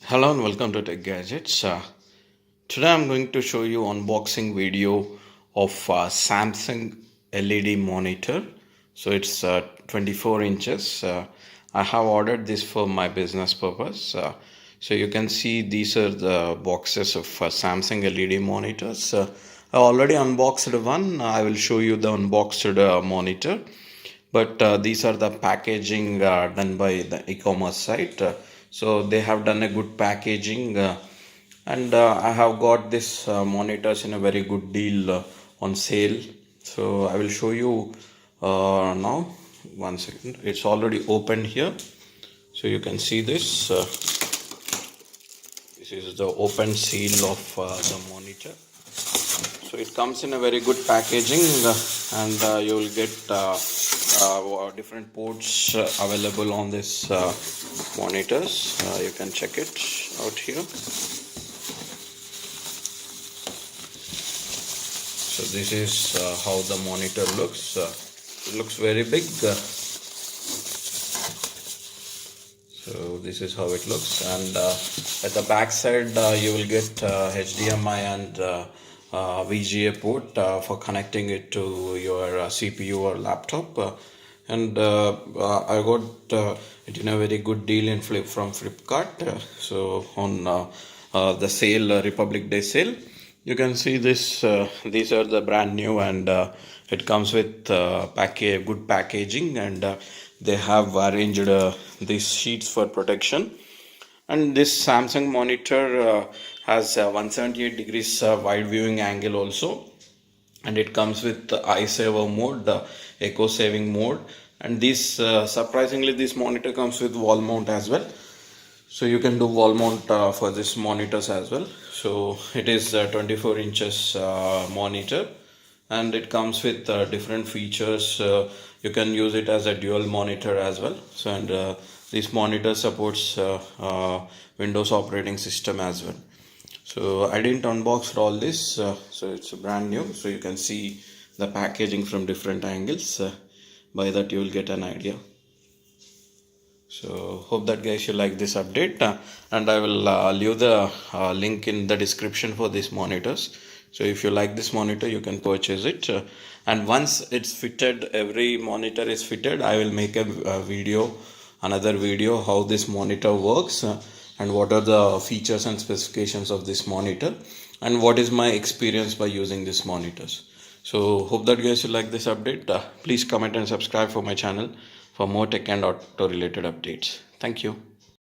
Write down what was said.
Hello and welcome to Tech Gadgets. Today I'm going to show you unboxing video of Samsung LED monitor. So it's 24 inches. I have ordered this for my business purpose. So you can see these are the boxes of Samsung LED monitors. I already unboxed one. I will show you the unboxed monitor. But these are the packaging done by the e-commerce site. So they have done a good packaging, and I have got this monitors in a very good deal on sale. So I will show you now. One second, it's already opened here, so you can see this. This is the open seal of the monitor. So it comes in a very good packaging, and you will get different ports available on this monitors. You can check it out here. So this is how the monitor looks. It looks very big. So this is how it looks, and at the back side you will get HDMI and VGA port for connecting it to your CPU or laptop. And I got it in a very good deal from Flipkart. So on the sale, Republic Day sale, you can see this. These are the brand new, and it comes with good packaging, and they have arranged these sheets for protection. And this Samsung monitor has 178 degrees wide viewing angle also, and it comes with the eye saver mode, the echo saving mode, and this surprisingly this monitor comes with wall mount as well. So you can do wall mount for this monitors as well. So it is 24 inches monitor, and it comes with different features. You can use it as a dual monitor as well. So and this monitor supports Windows operating system as well. So I didn't unbox all this, so it's brand new. So you can see the packaging from different angles. By that you will get an idea. So hope that guys you like this update, and I will leave the link in the description for these monitors. So if you like this monitor, you can purchase it, and once it's fitted, every monitor is fitted, I will make a another video how this monitor works, and what are the features and specifications of this monitor, and what is my experience by using these monitors. So hope that guys you like this update. Please comment and subscribe for my channel for more tech and auto related updates. Thank you.